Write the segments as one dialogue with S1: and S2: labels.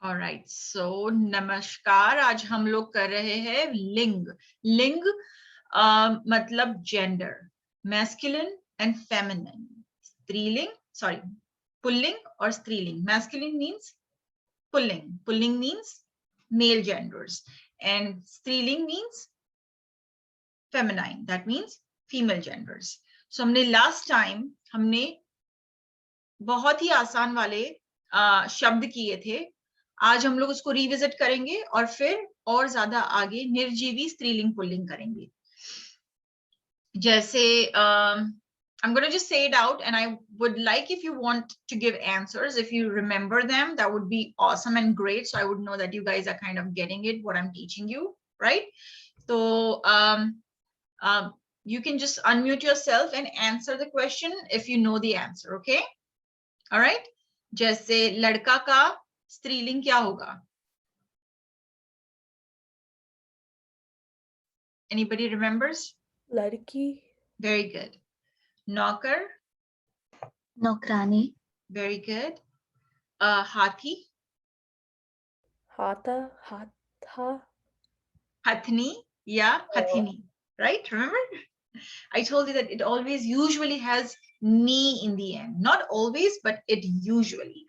S1: Alright, सो नमस्कार। आज हम लोग कर रहे हैं लिंग। लिंग मतलब जेंडर, मैस्कुलिन एंड फेमिनिन। स्त्रीलिंग, सॉरी, पुल्लिंग और स्त्रीलिंग। Masculine means pulling, pulling means male genders, and स्त्रीलिंग means feminine, that means female genders. So हमने last time हमने बहुत ही आसान वाले शब्द किए थे। आज हम लोग उसको रिविजिट करेंगे और फिर और ज्यादा आगे निर्जीवी स्त्रीलिंग पुल्लिंग करेंगे। जैसे I'm going to just say it out, and I would like if you want to give answers, if you remember them, that would be awesome and great. So I would know that you guys are kind of getting it, what I'm teaching you, right? So you can just unmute yourself and answer the question if you know the answer, okay? All right. जैसे लड़का का स्त्रीलिंग क्या होगा? Anybody remembers?
S2: लड़की।
S1: Very good. नौकर?
S3: नौकरानी।
S1: Very good. हाथी?
S2: हाथा, हाथा।
S1: हथनी या हथिनी, right? Remember? I told you that it always usually has ni in the end. Not always, but it usually.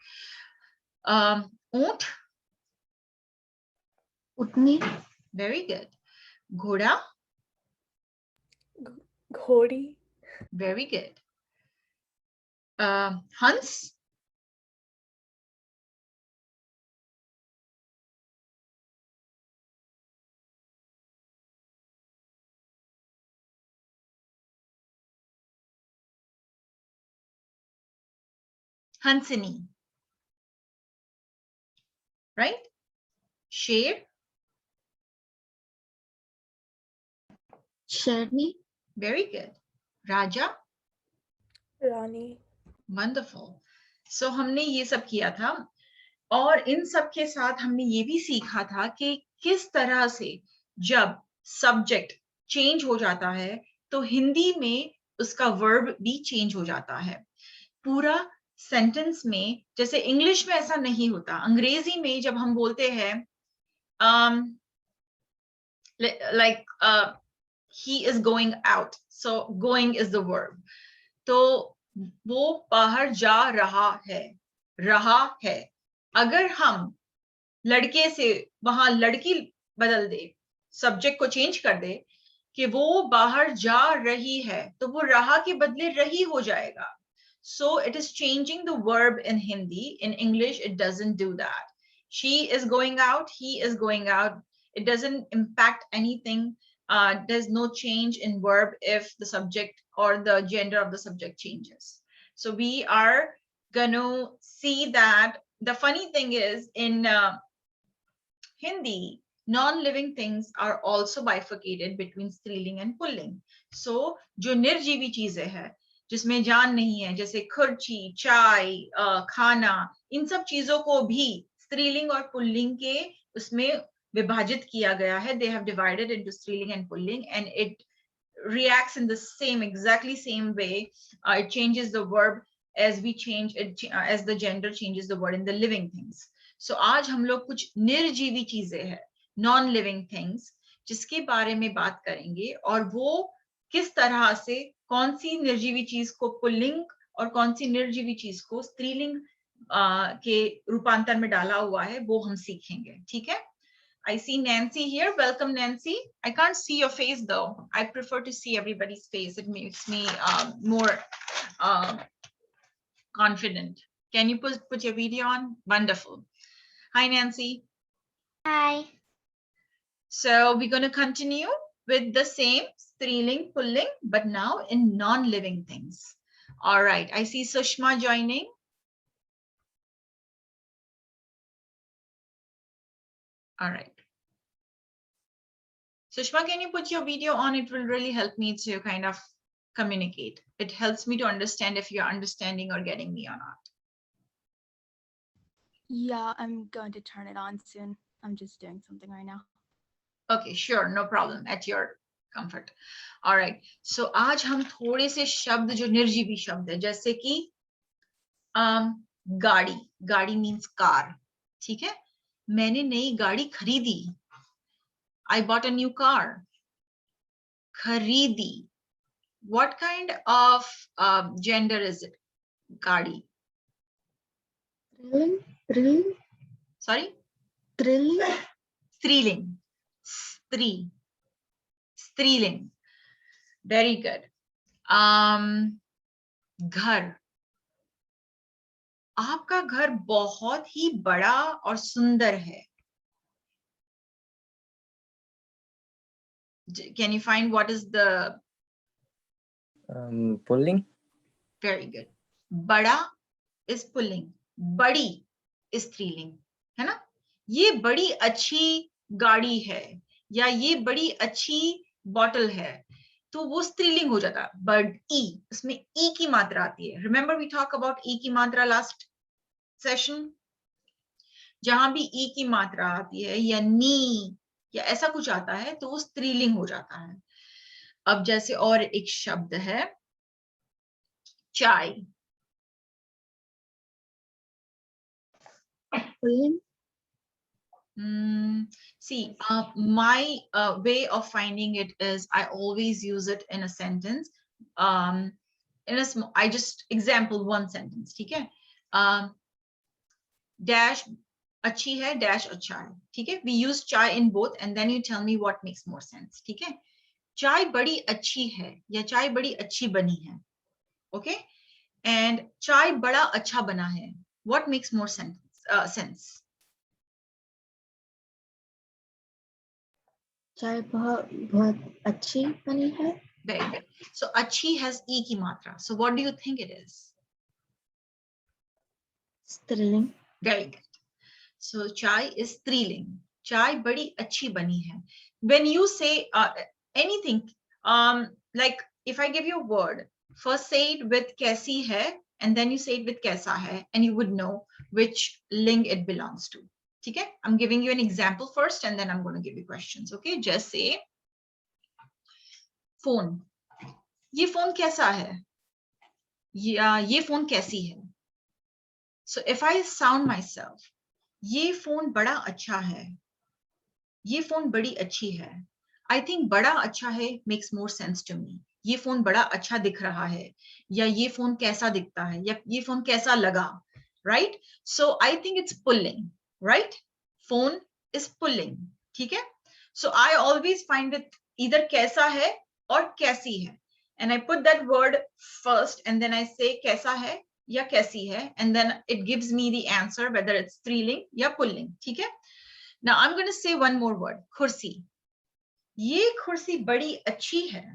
S1: ऊंट?
S3: उतनी।
S1: Very good. घोड़ा?
S2: घोड़ी।
S1: Very good. हंस? हंसनी, right? शेर?
S3: शेरनी।
S1: Very good. राजा?
S2: रानी।
S1: Wonderful. So हमने ये सब किया था, और इन सब के साथ हमने ये भी सीखा था कि किस तरह से जब सब्जेक्ट चेंज हो जाता है तो हिंदी में उसका वर्ब भी चेंज हो जाता है। पूरा सेंटेंस में, जैसे इंग्लिश में ऐसा नहीं होता। अंग्रेजी में जब हम बोलते हैं like he is going out, so going is the verb, तो वो बाहर जा रहा है। अगर हम लड़के से वहां लड़की बदल दे, सब्जेक्ट को चेंज कर दे कि वो बाहर जा रही है, तो वो रहा के बदले रही हो जाएगा। So it is changing the verb in Hindi. In English, it doesn't do that. She is going out, he is going out. It doesn't impact anything. There's no change in verb if the subject or the gender of the subject changes. So we are gonna see that. The funny thing is, in Hindi, non-living things are also bifurcated between स्त्रीलिंग and pulling. So जो निर्जीवी चीजें हैं जिसमें जान नहीं है, जैसे खुर्ची, चाय, खाना, इन सब चीजों को भी स्त्रीलिंग और पुल्लिंग के उसमें विभाजित किया गया है. They have divided into स्त्रीलिंग and pulling, and it reacts in the same, exactly same way. It changes the verb as we change it, as the gender changes the word in the living things. So आज हम लोग कुछ निर्जीवी चीजें हैं, non living things, जिसके बारे में बात करेंगे, और वो किस तरह से कौन सी निर्जीवी चीज को पुल्लिंग और कौन सी निर्जीवी चीज को स्त्रीलिंग के रूपांतर में डाला हुआ है, वो हम सीखेंगे। ठीक है? I see Nancy here. Welcome, Nancy. I can't see your face though. I prefer to see everybody's face. It makes me more confident. Can you put your video on? Wonderful. Hi, Nancy.
S3: Hi.
S1: So we're going to continue with the same स्त्रीलिंग, pulling, but now in non-living things. All right. I see Sushma joining. All right. Sushma, can you put your video on? It will really help me to kind of communicate. It helps me to understand if you're understanding or getting me or not.
S4: Yeah, I'm going to turn it on soon. I'm just doing something right now.
S1: Okay, sure, no problem, at your comfort. All right. So आज हम थोड़े से शब्द जो निर्जीवी शब्द है, जैसे कि गाड़ी, गाड़ी means car, ठीक है? मैंने नई गाड़ी खरीदी. I bought a new car. Kharidi. What kind of gender is it? Gadi.
S3: Thrilling. Thrilling.
S1: Sorry?
S3: Thrilling.
S1: Striling. Stri. Striling. Very good. घर. आपका घर बहुत ही बड़ा और सुंदर है. Can you find what is the
S5: Pulling.
S1: very good. बड़ा is pulling. बड़ी is स्त्रीलिंग, है ना? ये बड़ी अच्छी गाड़ी है या ये बड़ी अच्छी बॉटल है, तो वो स्त्रीलिंग हो जाता. बट ई, उसमें ई की मात्रा आती है. रिमेंबर वी टॉक अबाउट ई की मात्रा लास्ट सेशन. जहां भी ई की मात्रा आती है या नी या ऐसा कुछ आता है तो वो स्त्रीलिंग हो जाता है. अब जैसे और एक शब्द है चाय.
S3: Pulling.
S1: See, my way of finding it is I always use it in a sentence. In a small, I just example one sentence, ठीक है? Dash अच्छी है, dash अच्छा है, ठीक है? We use chai in both, and then you tell me what makes more sense, ठीक है? चाय बड़ी अच्छी है या चाय बड़ी अच्छी बनी है, okay? And चाय बड़ा अच्छा बना है. What makes more sense?
S3: चाय बहुत अच्छी बनी है.
S1: Very good. So अच्छी has e की मात्रा. So what do you think it is?
S3: Thrilling.
S1: Very good. So chai is स्त्रीलिंग. चाय बड़ी अच्छी बनी है. When you say anything, like if I give you a word, first say it with कैसी है, and then you say it with कैसा है, and you would know which ling it belongs to. ठीक है? I'm giving you an example first, and then I'm going to give you questions. Okay? Just say phone. ये phone कैसा है या ये phone कैसी है. So if I sound myself, ये फोन बड़ा अच्छा है, ये फोन बड़ी अच्छी है. I think बड़ा अच्छा है makes more sense to me. ये फोन बड़ा अच्छा दिख रहा है या ये फोन कैसा दिखता है या ये फोन कैसा लगा, right? So I think it's pulling, right? Phone is pulling, ठीक है? So I always find it either कैसा है और कैसी है. And I put that word first and then I say कैसा है या कैसी है, and then it gives me the answer whether it's स्त्रीलिंग या पुल्लिंग, ठीक है? Now I'm going to say one more word, कुर्सी. ये कुर्सी बड़ी अच्छी है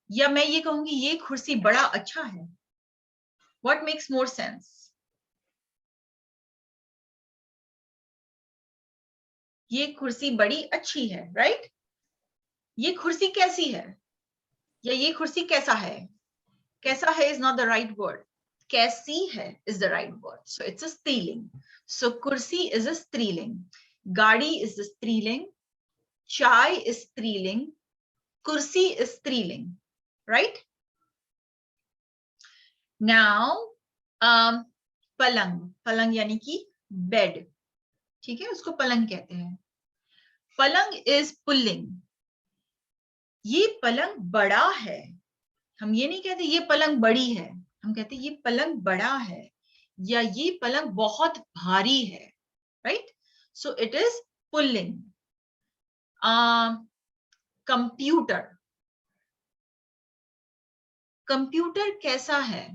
S1: या मैं ये कहूंगी ये कुर्सी बड़ा अच्छा है. What makes more sense? ये कुर्सी बड़ी अच्छी है, right? ये कुर्सी कैसी है या ये कुर्सी कैसा है. कैसा है is not the right word. कैसी है is the right word. So it's a स्त्रीलिंग. So kursi is a स्त्रीलिंग. गाड़ी is a स्त्रीलिंग. चाय is स्त्रीलिंग. kursi is स्त्रीलिंग. Right? Now, पलंग. पलंग यानी कि bed. ठीक है? उसको पलंग कहते हैं. पलंग is पुल्लिंग. ये पलंग बड़ा है. हम ये नहीं कहते ये पलंग बड़ी है, हम कहते ये पलंग बड़ा है या ये पलंग बहुत भारी है, right? So it is pulling. Computer. Computer कैसा है,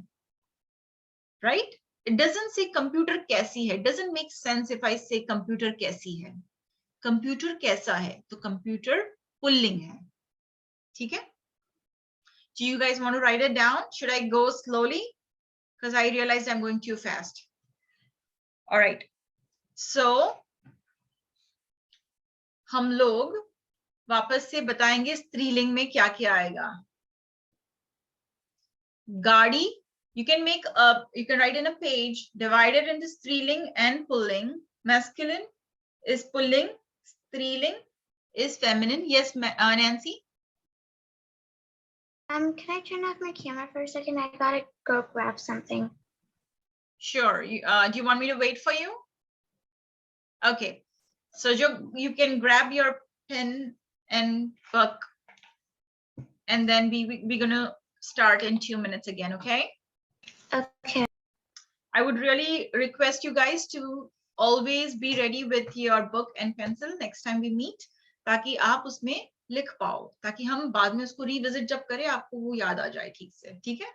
S1: right? It doesn't say computer कैसी है. Doesn't make sense if I से कंप्यूटर कैसी है. कंप्यूटर कैसा है तो कंप्यूटर पुल्लिंग है, ठीक है? Do you guys want to write it down? Should I go slowly? Because I realized I'm going too fast. All right. So, हम लोग वापस से बताएंगे स्त्रीलिंग में क्या क्या आएगा. गाड़ी, you can write in a page, divided into स्त्रीलिंग and pulling. Masculine is pulling, स्त्रीलिंग is feminine. Yes, Nancy?
S6: Can I turn off my camera for a second? I gotta go grab something.
S1: Sure. Do you want me to wait for you? Okay, so you can grab your pen and book, and then we're gonna start in 2 minutes again, okay?
S6: Okay.
S1: I would really request you guys to always be ready with your book and pencil next time we meet, ताकि आप उसमें लिख पाओ, ताकि हम बाद में उसको रिविजिट जब करें आपको वो याद आ जाए ठीक से, ठीक है?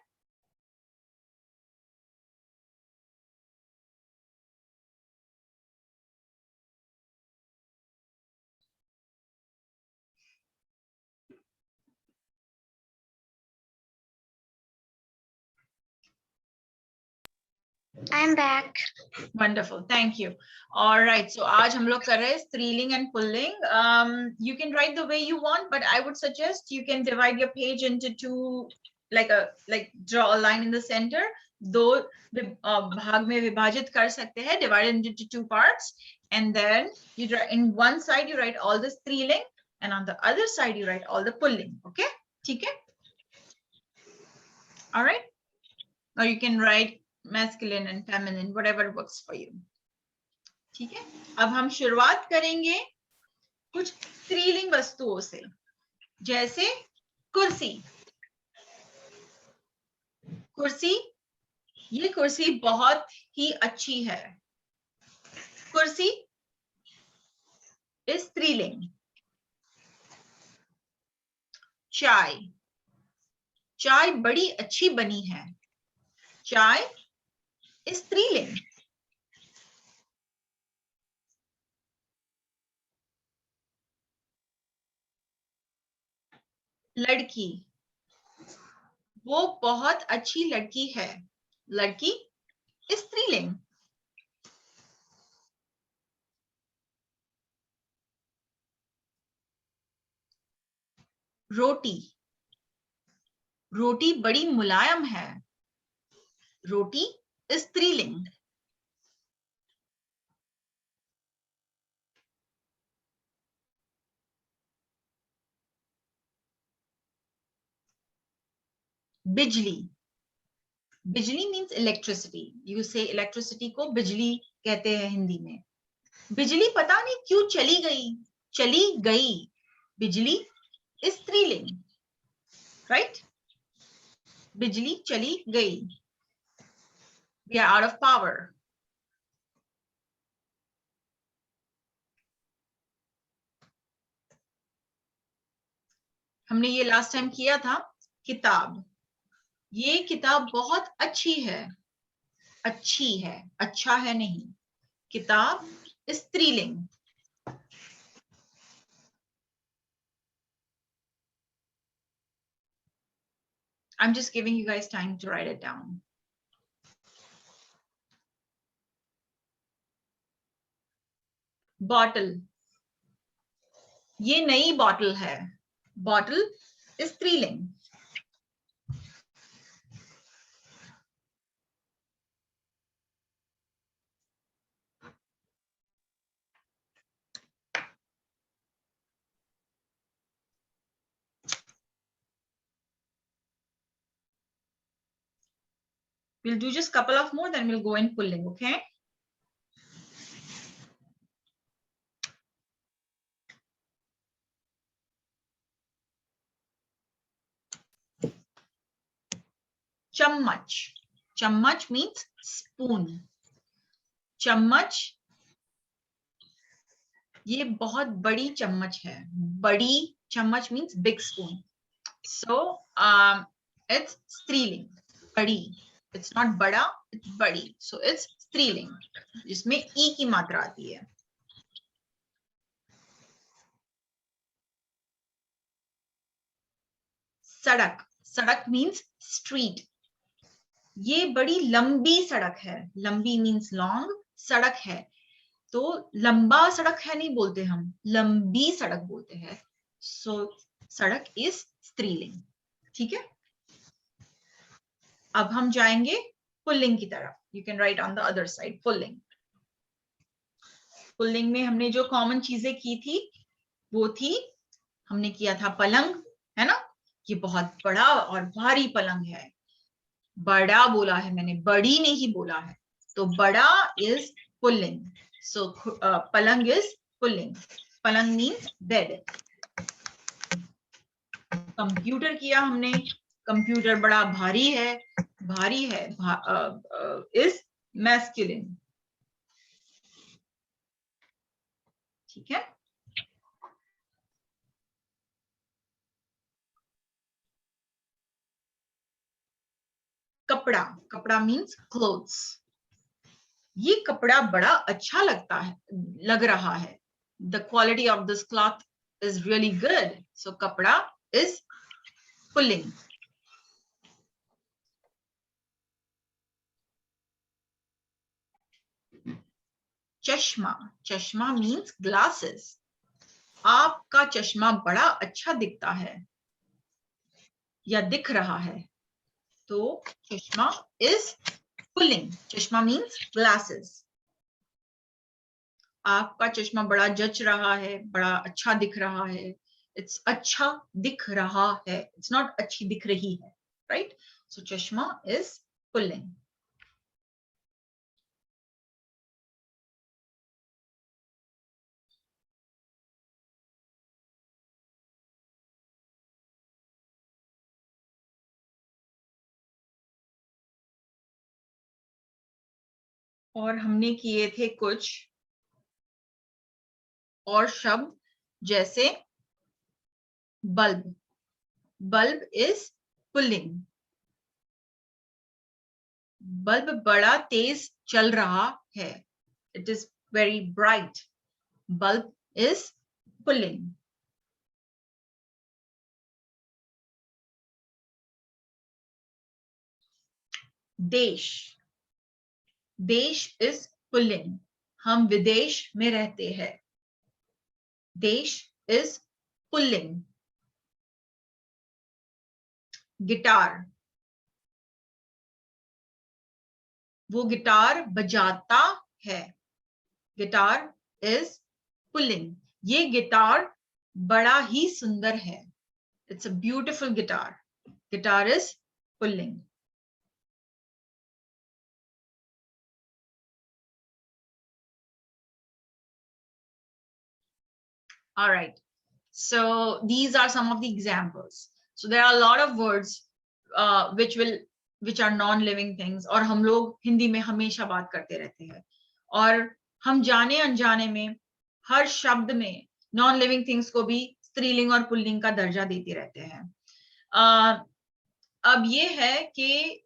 S6: I'm back.
S1: Wonderful, thank you. All right, so आज हम लोग कर रहे हैं स्त्रीलिंग and pulling. You can write the way you want, but I would suggest you can divide your page into two, like draw a line in the center. दो भाग में विभाजित कर सकते हैं, divided into two parts, and then you in one side you write all the स्त्रीलिंग, and on the other side you write all the pulling. Okay, ठीक है? All right, or you can write masculine and feminine, whatever works for you. ठीक है? अब हम शुरुआत करेंगे कुछ स्त्रीलिंग वस्तुओं से, जैसे कुर्सी। कुर्सी, ये कुर्सी बहुत ही अच्छी है। कुर्सी इज स्त्रीलिंग। चाय, चाय बड़ी अच्छी बनी है। चाय इज स्त्रीलिंग। लड़की, वो बहुत अच्छी लड़की है। लड़की इज स्त्रीलिंग। रोटी, रोटी बड़ी मुलायम है। रोटी इज स्त्रीलिंग। बिजली, बिजली मीन्स इलेक्ट्रिसिटी। यू से इलेक्ट्रिसिटी को बिजली कहते हैं हिंदी में। बिजली पता नहीं क्यों चली गई, चली गई। बिजली इज स्त्रीलिंग, राइट? बिजली चली गई। We are out of power. हमने ये लास्ट टाइम किया था। किताब, ये किताब बहुत अच्छी है। अच्छी है, अच्छा है नहीं। किताब स्त्रीलिंग। I'm just giving you guys time to write it down. Bottle, ये नई बॉटल है। बॉटल स्त्रीलिंग। We'll do just couple of more, then we'll go in pulling, okay? चम्मच, चम्मच means spoon. चम्मच, ये बहुत बड़ी चम्मच है। बड़ी चम्मच means big spoon. So it's स्त्रीलिंग, बड़ी। It's not बड़ा, it's बड़ी. So it's स्त्रीलिंग, जिसमें ई की मात्रा आती है। सड़क, सड़क means street. ये बड़ी लंबी सड़क है। लंबी मीन्स लॉन्ग, सड़क है तो लंबा सड़क है नहीं बोलते हम, लंबी सड़क बोलते हैं। सो सड़क इज स्त्रीलिंग, ठीक है? अब हम जाएंगे पुल्लिंग की तरफ। You can write on the other side pulling. Pulling में हमने जो कॉमन चीजें की थी वो थी, हमने किया था पलंग, है ना? ये बहुत बड़ा और भारी पलंग है। बड़ा बोला है मैंने, बड़ी नहीं बोला है। तो बड़ा is pulling. So palang is pulling. Palang means bed. Computer किया हमने, कंप्यूटर बड़ा भारी है, भारी है, is masculine. ठीक है. कपड़ा, कपड़ा मीन्स क्लोथ्स. ये कपड़ा बड़ा अच्छा लगता है, लग रहा है. The quality of this cloth is really good. So कपड़ा is pulling. चश्मा, चश्मा means glasses. आपका चश्मा बड़ा अच्छा दिखता है या दिख रहा है. तो चश्मा is pulling. चश्मा means glasses. आपका चश्मा बड़ा जच रहा है, बड़ा अच्छा दिख रहा है. It's अच्छा दिख रहा है. It's not अच्छी दिख रही है, right? So चश्मा is pulling. और हमने किए थे कुछ और शब्द जैसे bulb. Bulb is pulling. Bulb बड़ा तेज चल रहा है. It is very bright. Bulb is pulling. देश, देश is pulling. हम विदेश में रहते हैं. देश is pulling. गिटार, वो गिटार बजाता है. Guitar is pulling. ये गिटार बड़ा ही सुंदर है. It's a beautiful guitar. Guitar is pulling. All right. So these are some of the examples. So there are a lot of words which are non-living things. और हम लोग हिंदी में हमेशा बात करते रहते हैं. और हम जाने अनजाने में हर शब्द में non-living things को भी स्त्रीलिंग और पुल्लिंग का दर्जा देते रहते हैं. अब ये है कि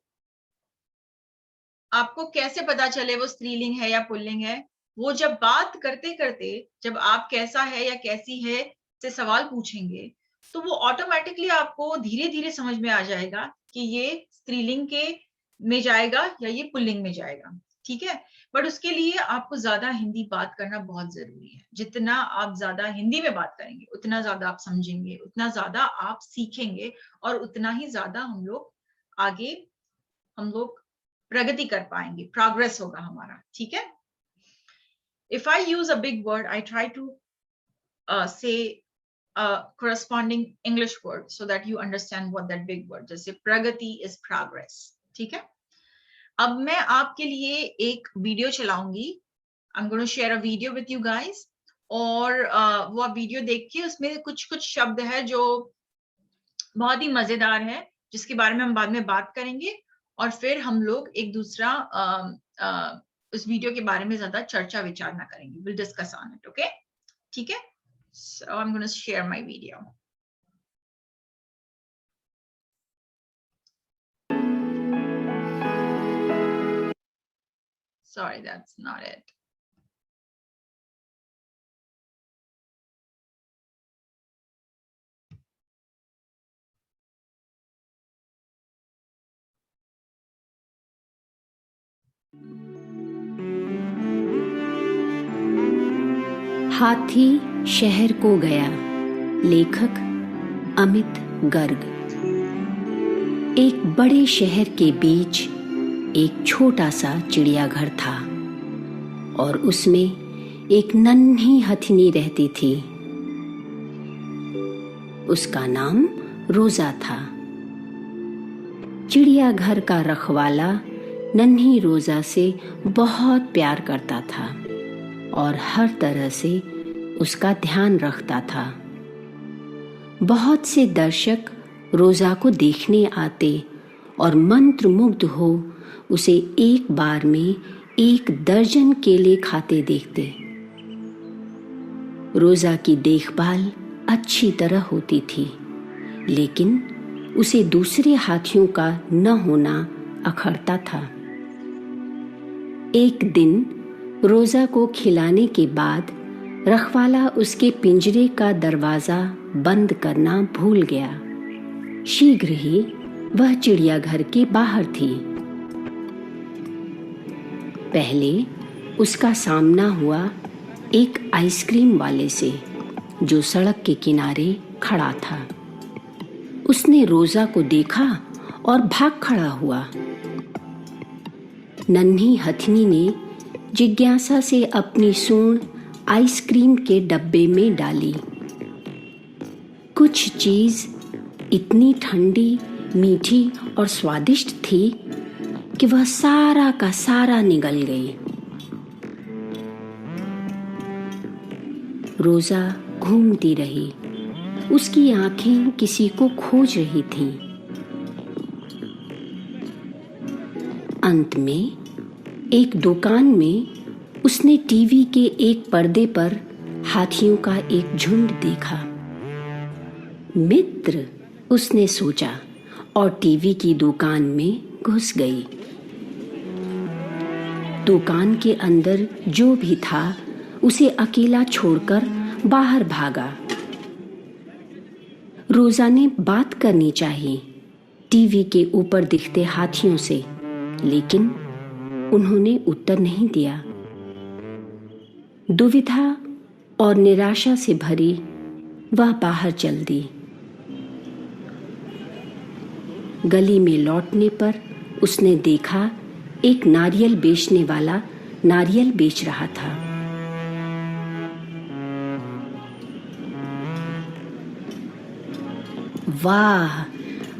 S1: आपको कैसे पता चले वो स्त्रीलिंग है या पुल्लिंग है. वो जब बात करते करते जब आप कैसा है या कैसी है से सवाल पूछेंगे तो वो ऑटोमेटिकली आपको धीरे धीरे समझ में आ जाएगा कि ये स्त्रीलिंग के में जाएगा या ये पुल्लिंग में जाएगा. ठीक है. बट उसके लिए आपको ज्यादा हिंदी बात करना बहुत जरूरी है. जितना आप ज्यादा हिंदी में बात करेंगे उतना ज्यादा आप समझेंगे, उतना ज्यादा आप सीखेंगे और उतना ही ज्यादा हम लोग प्रगति कर पाएंगे. प्रोग्रेस होगा हमारा. ठीक है. If I use a big word, I try to say a corresponding English word so that you understand what that big word. जैसे प्रगति is progress. ठीक है. अब मैं आपके लिए एक video चलाऊंगी. I'm going to share a video with you guys. और वो आप वीडियो देखिए. उसमें कुछ शब्द है जो बहुत ही मजेदार है जिसके बारे में हम बाद में बात करेंगे और फिर हम लोग एक दूसरा उस वीडियो के बारे में ज्यादा चर्चा विचार ना करेंगे. We'll discuss on it. Okay? ठीक है. So I'm going to share my video. Sorry, that's not it.
S5: हाथी शहर को गया. लेखक अमित गर्ग. एक बड़े शहर के बीच एक छोटा सा चिड़ियाघर था और उसमें एक नन्ही हथिनी रहती थी. उसका नाम रोजा था. चिड़ियाघर का रखवाला नन्ही रोजा से बहुत प्यार करता था और हर तरह से उसका ध्यान रखता था। बहुत से दर्शक रोजा को देखने आते और मंत्रमुग्ध हो उसे एक बार में 1 दर्जन केले खाते देखते। रोजा की देखभाल अच्छी तरह होती थी, लेकिन उसे दूसरे हाथियों का न होना अखरता था। एक दिन रोजा को खिलाने के बाद रखवाला उसके पिंजरे का दरवाजा बंद करना भूल गया। शीघ्र ही वह चिड़ियाघर के बाहर थी। पहले उसका सामना हुआ एक आइसक्रीम वाले से, जो सड़क के किनारे खड़ा था। उसने रोजा को देखा और भाग खड़ा हुआ। नन्ही हथनी ने जिज्ञासा से अपनी सूंड आइसक्रीम के डब्बे में डाली। कुछ चीज इतनी ठंडी, मीठी और स्वादिष्ट थी कि वह सारा का सारा निगल गई। रोजा घूमती रही। उसकी आंखें किसी को खोज रही थीं। अंत में एक दुकान में उसने टीवी के एक पर्दे पर हाथियों का एक झुंड देखा। मित्र, उसने सोचा और टीवी की दुकान में घुस गई। दुकान के अंदर जो भी था उसे अकेला छोड़कर बाहर भागा। रोजा ने बात करनी चाहिए टीवी के ऊपर दिखते हाथियों से, लेकिन उन्होंने उत्तर नहीं दिया। दुविधा और निराशा से भरी वह बाहर चल दी। गली में लौटने पर उसने देखा एक नारियल बेचने वाला नारियल बेच रहा था। वाह,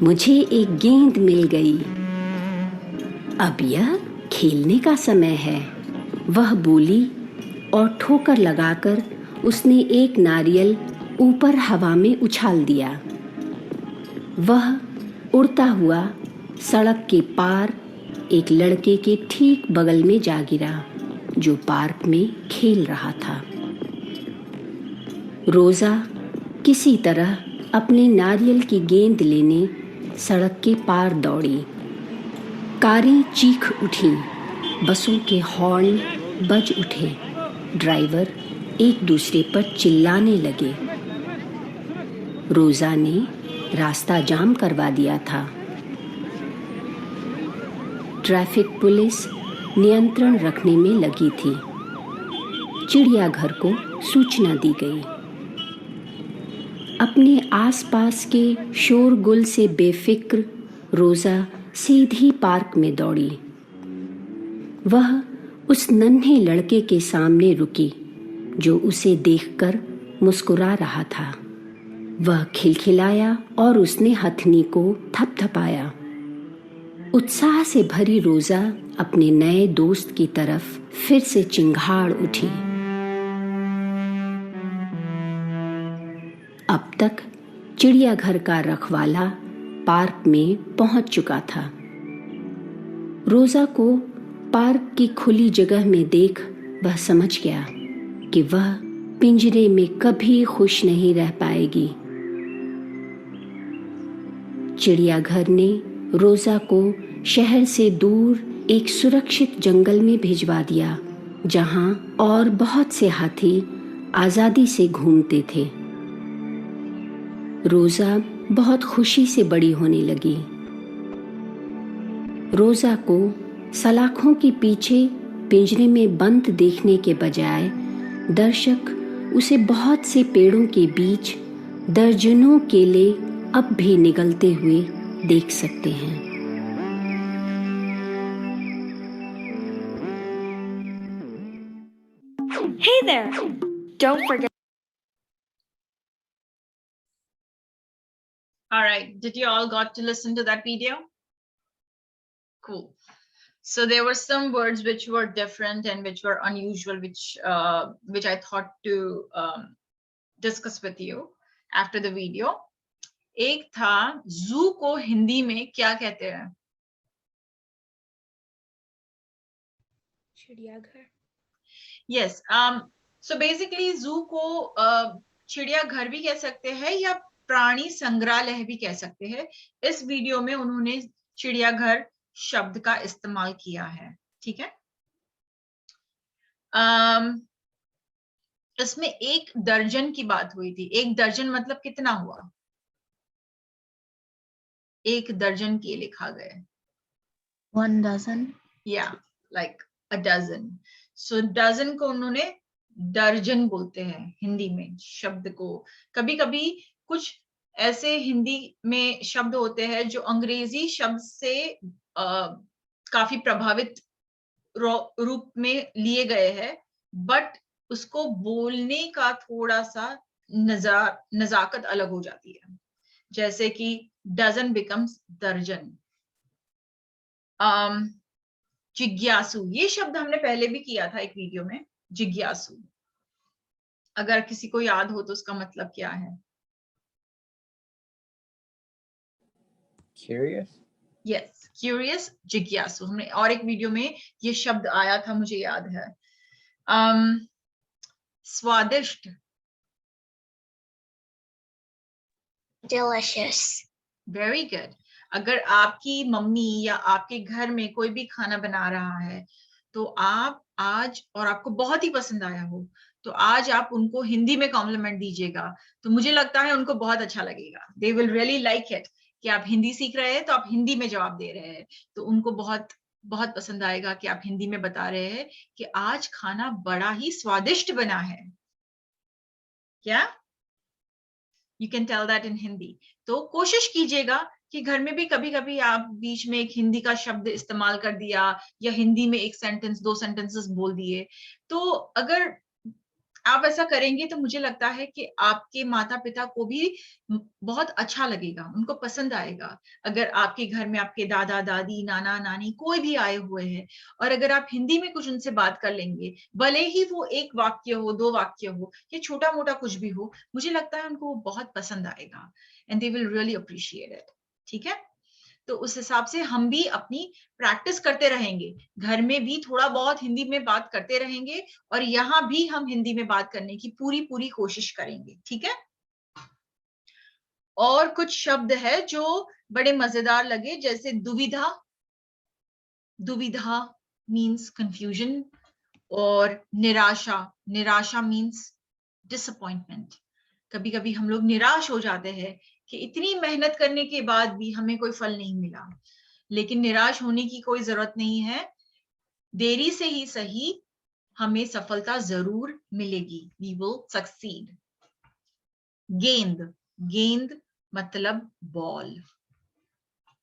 S5: मुझे एक गेंद मिल गई। अब यह खेलने का समय है, वह बोली और ठोकर लगाकर उसने एक नारियल ऊपर हवा में उछाल दिया। वह उड़ता हुआ सड़क के पार एक लड़के के ठीक बगल में जा गिरा, जो पार्क में खेल रहा था। रोजा किसी तरह अपने नारियल की गेंद लेने सड़क के पार दौड़ी। कारें चीख उठीं, बसों के हॉर्न बज उठे, ड्राइवर एक दूसरे पर चिल्लाने लगे। रोजा ने रास्ता जाम करवा दिया था। ट्रैफिक पुलिस नियंत्रण रखने में लगी थी। चिड़ियाघर को सूचना दी गई। अपने आसपास के शोरगुल से बेफिक्र रोजा सीधी पार्क में दौड़ी। वह उस नन्हे लड़के के सामने रुकी जो उसे देखकर मुस्कुरा रहा था। वह खिलखिलाया और उसने हथनी को थपथपाया। उत्साह से भरी रोजा अपने नए दोस्त की तरफ फिर से चिंगाड़ उठी। अब तक चिड़ियाघर का रखवाला पार्क में पहुंच चुका था। रोजा को पार्क की खुली जगह में देख वह समझ गया कि वह पिंजरे में कभी खुश नहीं रह पाएगी। चिड़ियाघर ने रोजा को शहर से दूर एक सुरक्षित जंगल में भिजवा दिया, जहां और बहुत से हाथी आजादी से घूमते थे। रोजा बहुत खुशी से बड़ी होने लगी। रोजा को सलाखों के पीछे पिंजरे में बंद देखने के बजाय दर्शक उसे बहुत से पेड़ों के बीच दर्जनों केले अब भी निगलते हुए देख सकते हैं।
S7: Hey there! Don't forget.
S1: All right. Did you all got to listen to that video? Cool. So there were some words which were different and which were unusual, which I thought to discuss with you after the video. एक था zoo को हिंदी में क्या कहते हैं?
S2: चिड़ियाघर.
S1: Yes. So basically zoo को चिड़ियाघर भी कह सकते हैं या प्राणी संग्रहालय भी कह सकते हैं. इस वीडियो में उन्होंने चिड़ियाघर शब्द का इस्तेमाल किया है. ठीक है. इसमें 1 दर्जन की बात हुई थी. 1 दर्जन मतलब कितना हुआ? 1 दर्जन के लिखा गया.
S3: 1 dozen.
S1: Yeah, like a dozen. So dozen को उन्होंने दर्जन बोलते हैं हिंदी में शब्द को. कभी कभी कुछ ऐसे हिंदी में शब्द होते हैं जो अंग्रेजी शब्द से काफी प्रभावित रूप में लिए गए हैं, बट उसको बोलने का थोड़ा सा नजाकत अलग हो जाती है. जैसे कि डजन बिकम्स दर्जन. जिज्ञासु, ये शब्द हमने पहले भी किया था एक वीडियो में. जिज्ञासु, अगर किसी को याद हो तो उसका मतलब क्या है?
S8: Curious?
S1: Yes, curious, जिज्ञासु. हमने और एक वीडियो में ये शब्द आया था, मुझे याद है. स्वादिष्ट.
S6: Delicious.
S1: Very good. अगर आपकी मम्मी या आपके घर में कोई भी खाना बना रहा है तो आप आज, और आपको बहुत ही पसंद आया हो, तो आज आप उनको हिंदी में कॉम्प्लीमेंट दीजिएगा, तो मुझे लगता है उनको बहुत अच्छा लगेगा. They will really like it कि आप हिंदी सीख रहे हैं तो आप हिंदी में जवाब दे रहे हैं. तो उनको बहुत बहुत पसंद आएगा कि आप हिंदी में बता रहे हैं कि आज खाना बड़ा ही स्वादिष्ट बना है. क्या? You can tell that in Hindi. तो कोशिश कीजिएगा कि घर में भी कभी कभी आप बीच में एक हिंदी का शब्द इस्तेमाल कर दिया या हिंदी में 1 सेंटेंस 2 सेंटेंसेस बोल दिए. तो अगर आप ऐसा करेंगे तो मुझे लगता है कि आपके माता पिता को भी बहुत अच्छा लगेगा, उनको पसंद आएगा. अगर आपके घर में आपके दादा दादी नाना नानी कोई भी आए हुए हैं और अगर आप हिंदी में कुछ उनसे बात कर लेंगे, भले ही वो 1 वाक्य हो 2 वाक्य हो या छोटा मोटा कुछ भी हो, मुझे लगता है उनको वो बहुत पसंद आएगा. And they will really appreciate it. ठीक है. तो उस हिसाब से हम भी अपनी प्रैक्टिस करते रहेंगे. घर में भी थोड़ा बहुत हिंदी में बात करते रहेंगे और यहाँ भी हम हिंदी में बात करने की पूरी कोशिश करेंगे. ठीक है. और कुछ शब्द है जो बड़े मजेदार लगे, जैसे दुविधा. दुविधा मीन्स कंफ्यूजन. और निराशा. निराशा मीन्स डिसअपॉइंटमेंट. कभी कभी हम लोग निराश हो जाते हैं कि इतनी मेहनत करने के बाद भी हमें कोई फल नहीं मिला. लेकिन निराश होने की कोई जरूरत नहीं है. देरी से ही सही हमें सफलता जरूर मिलेगी. We will succeed. गेंद. गेंद मतलब बॉल.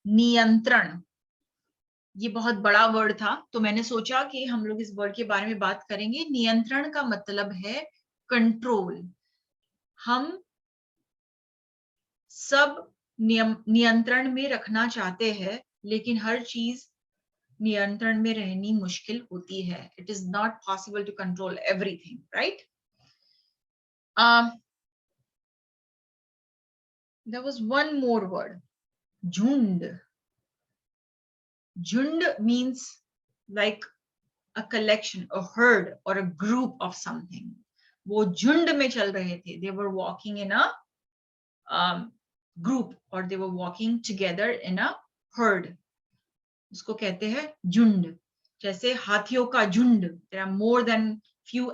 S1: नियंत्रण, ये बहुत बड़ा वर्ड था तो मैंने सोचा कि हम लोग इस वर्ड के बारे में बात करेंगे. नियंत्रण का मतलब है कंट्रोल. हम सब नियंत्रण में रखना चाहते हैं, लेकिन हर चीज नियंत्रण में रहनी मुश्किल होती है. It is not possible to control everything, right? There was one more word, झुंड. झुंड means like a collection, a herd or a group of something. वो झुंड में चल रहे थे. They were walking in a group or they were walking together in a herd. उसको कहते हैं झुंड. जैसे हाथियों का झुंड, there are more than few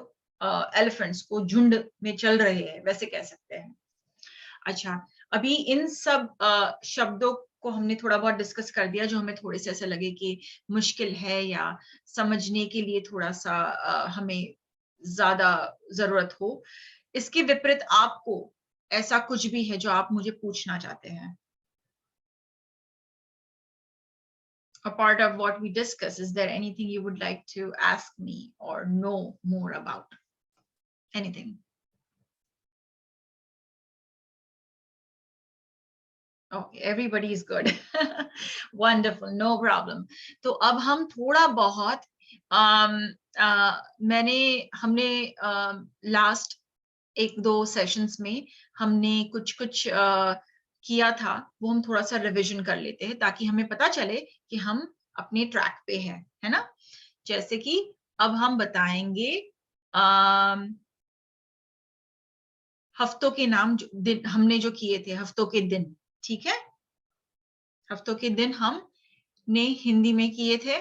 S1: elephants को झुंड में चल रहे हैं, वैसे कह सकते हैं. अच्छा, अभी इन सब शब्दों को हमने थोड़ा बहुत डिस्कस कर दिया जो हमें थोड़े से ऐसे लगे कि मुश्किल है या समझने के लिए थोड़ा सा हमें ज्यादा जरूरत हो. इसके विपरीत आपको ऐसा कुछ भी है जो आप मुझे पूछना चाहते हैं? A part of what we discuss, is there anything you would like to ask me or know more about? Anything? Okay, everybody is good. Wonderful, no problem. तो अब हम थोड़ा बहुत हमने लास्ट 1-2 सेशंस में हमने कुछ किया था, वो हम थोड़ा सा रिवीजन कर लेते हैं ताकि हमें पता चले कि हम अपने ट्रैक पे हैं, है ना? जैसे कि अब हम बताएंगे हफ्तों के नाम, दिन हमने जो किए थे, हफ्तों के दिन, ठीक है? हफ्तों के दिन हमने हिंदी में किए थे।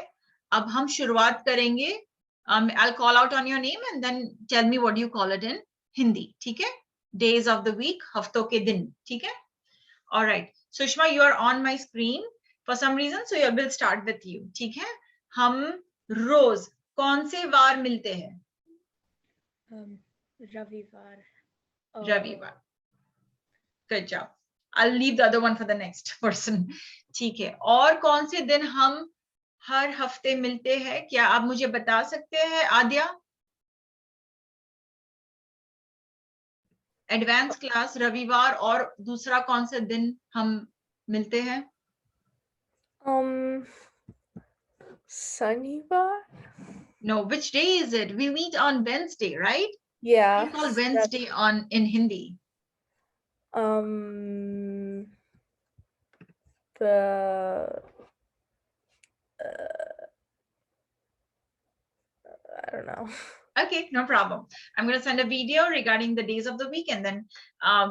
S1: अब हम शुरुआत करेंगे, I'll call out on your name and then tell me what you call it in Hindi, ठीक है? Days of the week, हफ्तों के दिन, ठीक है? All right, Sushma, you are on my screen for some reason, so I will start with you, ठीक है? हम रोज कौन से वार मिलते हैं?
S2: रविवार।
S1: रविवार। Good job. I'll leave the other one for the next person. ठीक है, और कौन से दिन हम हर हफ्ते मिलते हैं? क्या आप मुझे बता सकते हैं, आद्या? एडवांस क्लास, रविवार, और दूसरा कौन से दिन हम मिलते हैं?
S2: शनिवार।
S1: No, which day is it? We meet on Wednesday, right?
S2: Yeah.
S1: We call Wednesday in Hindi.
S2: I don't know.
S1: Okay, no problem. I'm going to send a video regarding the days of the week and then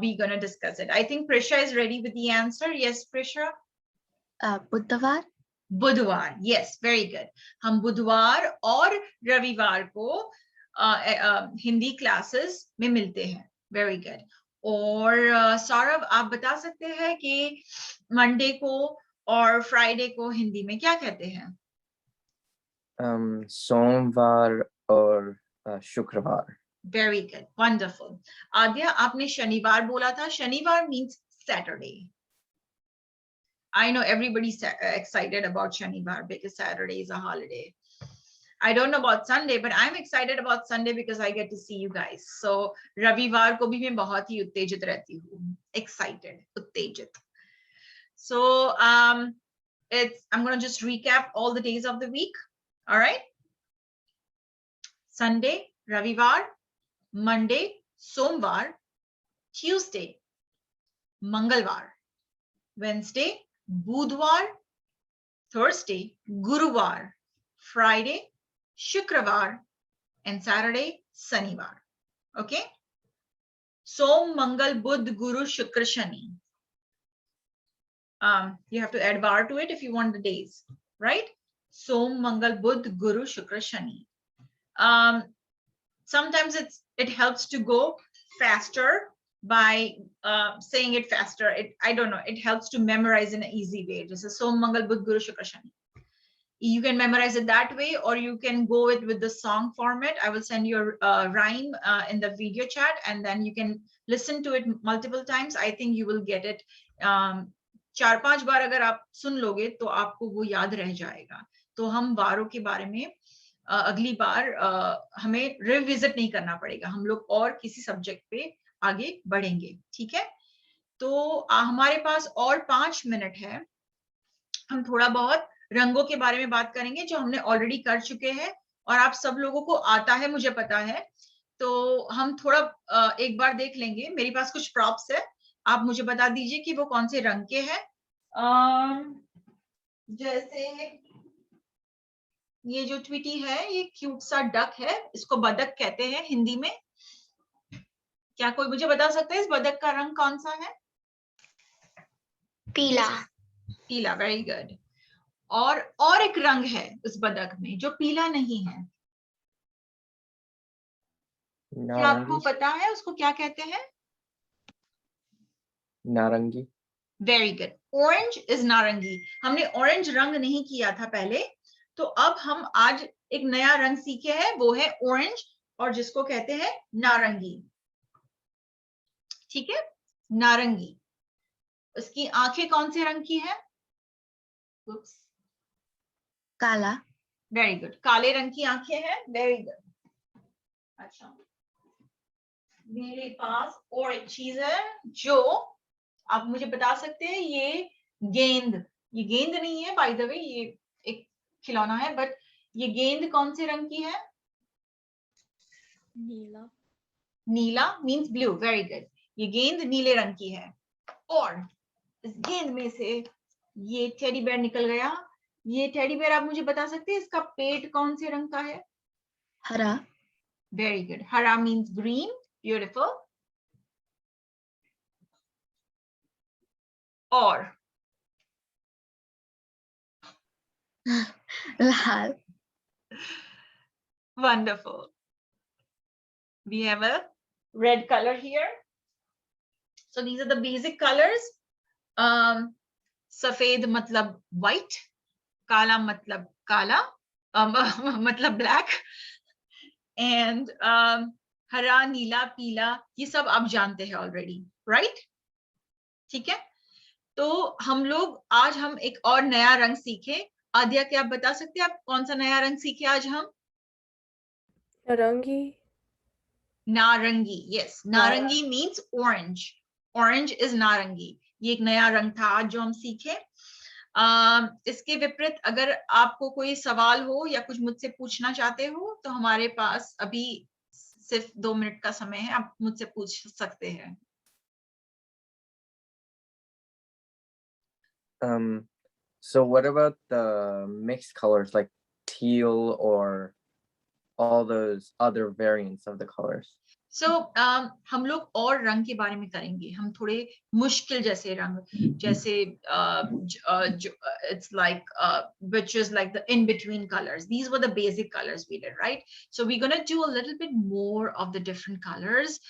S1: we're going to discuss it. I think Prisha is ready with the answer. Yes, Prisha?
S3: बुधवार।
S1: बुधवार, yes, very good. हम बुधवार और रविवार को Hindi classes में मिलते हैं. Very good. और सौरभ, आप बता सकते हैं कि मंडे को और फ्राइडे को हिंदी में क्या कहते हैं?
S8: सोमवार और शुक्रवार.
S1: Very good, wonderful. आद्या, आपने शनिवार बोला था. शनिवार means Saturday. I know everybody's excited about Shanivar because Saturday is a holiday. I don't know about Sunday, but I'm excited about Sunday because I get to see you guys. So रविवार को भी मैं बहुत ही उत्तेजित रहती हूँ. Excited, उत्तेजित. So I'm going to just recap all the days of the week. All right. Sunday, Ravivar, Monday, Somvar, Tuesday, Mangalvar, Wednesday, Budhvar, Thursday, Guruvar, Friday, Shukravar, and Saturday, Sanivar. Okay? Som, Mangal, Budh, Guru, Shukra, Shani. You have to add var to it if you want the days, right? Som, Mangal, Budh, Guru, Shukra, Shani. Sometimes it helps to go faster by saying it faster. I don't know, it helps to memorize in an easy way. Just Som, Mangal, Budh, Guru, Shukra, Shani. You can memorize it that way, or you can go with the song format. I will send you a rhyme in the video chat, and then you can listen to it multiple times. I think you will get it. 4-5 बार अगर आप सुन लोगे तो आपको वो याद रह जाएगा. तो हम वारों के बारे में अगली बार हमें रिविजिट नहीं करना पड़ेगा. हम लोग और किसी सब्जेक्ट पे आगे बढ़ेंगे. ठीक है? तो हमारे पास और 5 मिनट है. हम थोड़ा बहुत रंगों के बारे में बात करेंगे जो हमने ऑलरेडी कर चुके हैं और आप सब लोगों को आता है, मुझे पता है. तो हम थोड़ा एक बार देख लेंगे. मेरे पास कुछ प्रॉप्स है, आप मुझे बता दीजिए कि वो कौन से रंग के हैं. जैसे ये जो ट्विटी है, ये क्यूट सा डक है, इसको बदक कहते हैं हिंदी में. क्या कोई मुझे बता सकता है इस बदक का रंग कौन सा है?
S6: पीला.
S1: पीला, वेरी गुड. और एक रंग है उस बदक में जो पीला नहीं है. क्या आपको पता है उसको क्या कहते हैं?
S8: नारंगी.
S1: Very good. ऑरेंज इज नारंगी. हमने ऑरेंज रंग नहीं किया था पहले, तो अब हम आज एक नया रंग सीखे हैं, वो है ऑरेंज, और जिसको कहते हैं नारंगी. ठीक है, नारंगी. उसकी आंखें कौन से रंग की है?
S3: काला.
S1: Very good. काले रंग की आंखें हैं. Very good. अच्छा, मेरे पास और एक चीज है जो आप मुझे बता सकते हैं ये गेंद नहीं है बाय द वे, ये एक खिलौना है, बट ये गेंद कौन से रंग की है?
S2: नीला।
S1: नीला मीन्स ब्लू, वेरी गुड। ये गेंद नीले रंग की है। और इस गेंद में से ये टेडी बेयर निकल गया। ये टेडी बेयर आप मुझे बता सकते हैं इसका पेट कौन से रंग का है?
S3: हरा,
S1: वेरी गुड, हरा मीन्स ग्रीन, ब्यूटिफुल। और
S3: लाल,
S1: wonderful, we have a red color here. So these are the basic colors. सफेद मतलब white, काला मतलब काला, मतलब black, and हरा, नीला, पीला, ये सब आप जानते हैं ऑलरेडी, राइट? ठीक है, तो हम लोग आज हम एक और नया रंग सीखे। आद्या, क्या आप बता सकते हैं आप कौन सा नया रंग सीखे आज हम?
S2: नारंगी।
S1: नारंगी, यस, नारंगी मीन्स ऑरेंज। ऑरेंज इज नारंगी, ये एक नया रंग था आज जो हम सीखे। इसके विपरीत अगर आपको कोई सवाल हो या कुछ मुझसे पूछना चाहते हो तो हमारे पास अभी सिर्फ 2 मिनट का समय है, आप मुझसे पूछ सकते हैं।
S8: So what about the mixed colors like teal or all those other variants of the colors?
S1: So हम लोग और रंग के बारे में करेंगे, हम थोड़े मुश्किल जैसे रंग, जैसे it's like which is like the in between colors. These were the basic colors we did, right? So we're going to do a little bit more of the different colors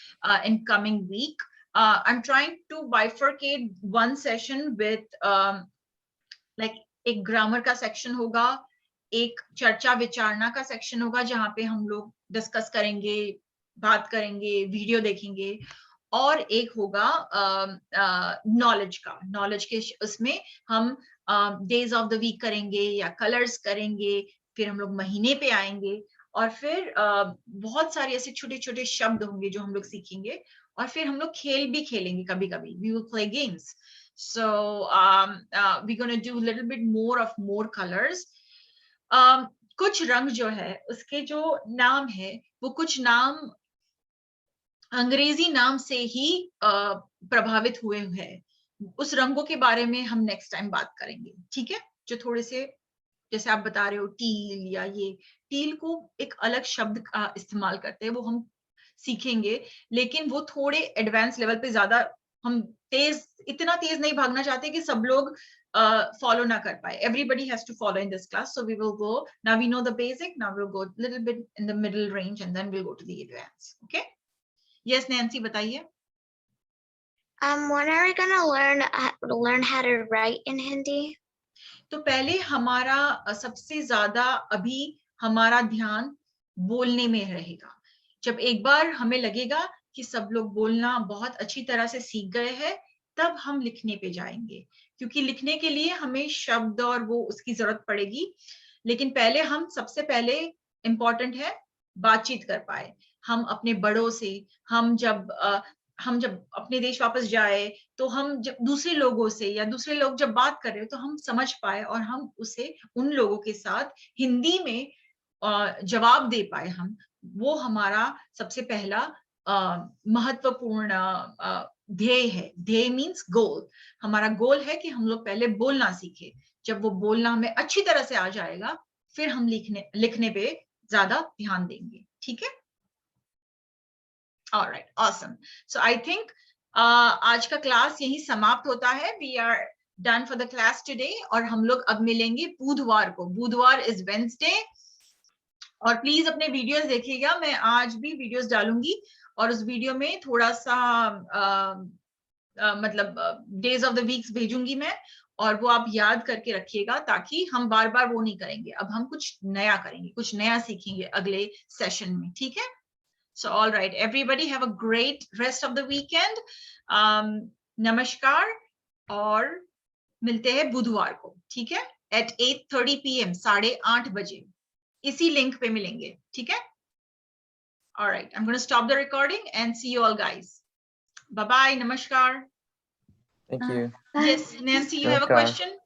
S1: in coming week. I'm trying to bifurcate one session with like एक grammar का section होगा, एक चर्चा विचारना का section होगा जहाँ पे हम लोग डिस्कस करेंगे, बात करेंगे, वीडियो देखेंगे, और एक होगा नॉलेज का। नॉलेज के उसमें हम डेज ऑफ द वीक करेंगे या कलर्स करेंगे, फिर हम लोग महीने पे आएंगे, और फिर बहुत सारे ऐसे छोटे छोटे शब्द होंगे जो हम लोग सीखेंगे, और फिर हम लोग खेल भी खेलेंगे कभी कभी, we will play games. So we're going to do a little bit more of more colors. कुछ रंग जो है उसके जो नाम है वो कुछ नाम अंग्रेजी नाम से ही प्रभावित हुए हैं। उस रंगों के बारे में हम नेक्स्ट टाइम बात करेंगे, ठीक है? जो थोड़े से, जैसे आप बता रहे हो टील, या ये टील को एक अलग शब्द का इस्तेमाल करते हैं, वो हम सीखेंगे, लेकिन वो थोड़े एडवांस लेवल पे, ज्यादा हम इतना तेज नहीं भागना चाहते कि सब लोग फॉलो ना कर पाए। Everybody has to follow in this class, so we will go, now we know the basic, now we'll go a little bit in the middle range and then we'll go to the advanced. Okay? Yes, Nancy, बताइए।
S6: When are we gonna learn how to write in Hindi?
S1: तो पहले हमारा सबसे ज्यादा अभी हमारा ध्यान बोलने में रहेगा। जब एक बार हमें लगेगा कि सब लोग बोलना बहुत अच्छी तरह से सीख गए हैं, तब हम लिखने पे जाएंगे, क्योंकि लिखने के लिए हमें शब्द और वो उसकी जरूरत पड़ेगी। लेकिन पहले हम सबसे पहले इम्पोर्टेंट है बातचीत कर पाए। हम अपने बड़ों से, हम जब अपने देश वापस जाए तो हम जब दूसरे लोगों से या दूसरे लोग जब बात कर रहे हो तो हम समझ पाए और हम उसे उन लोगों के साथ हिंदी में जवाब दे पाए। हम वो हमारा सबसे पहला महत्वपूर्ण ध्येय है। ध्येय मीन्स गोल। हमारा गोल है कि हम लोग पहले बोलना सीखे। जब वो बोलना हमें अच्छी तरह से आ जाएगा, फिर हम लिखने पे ज्यादा ध्यान देंगे, ठीक है? All right, awesome. So I think आज का क्लास यही समाप्त होता है। We are done for the class today, और हम लोग अब मिलेंगे बुधवार को। बुधवार is Wednesday, और प्लीज अपने वीडियोस देखिएगा। मैं आज भी वीडियोस डालूंगी और उस वीडियो में थोड़ा सा मतलब डेज ऑफ द वीक्स भेजूंगी मैं, और वो आप याद करके रखिएगा, ताकि हम बार बार वो नहीं करेंगे। अब हम कुछ नया करेंगे, कुछ नया सीखेंगे अगले सेशन में, ठीक है? So all right, everybody have a great rest of the weekend. नमस्कार, और मिलते हैं बुधवार को, ठीक है? At 8:30 PM, 8:30 बजे इसी लिंक पे मिलेंगे, ठीक है? All right, I'm going to stop the recording and see you all guys. Bye bye, namaskar.
S8: Thank
S3: Uh,
S8: you.
S1: Yes, Nancy, you have a
S8: Namaskar.
S1: question?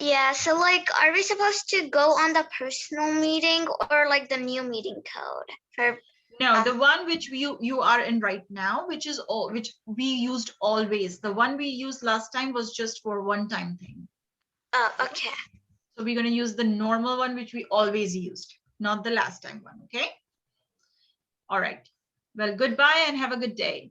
S6: Yeah, so like, are we supposed to go on the personal meeting or like the new meeting code for?
S1: No, the one which you are in right now, which we used always. The one we used last time was just for one-time thing.
S6: Oh, okay.
S1: So we're going to use the normal one, which we always used, not the last time one. Okay. All right. Well, goodbye and have a good day.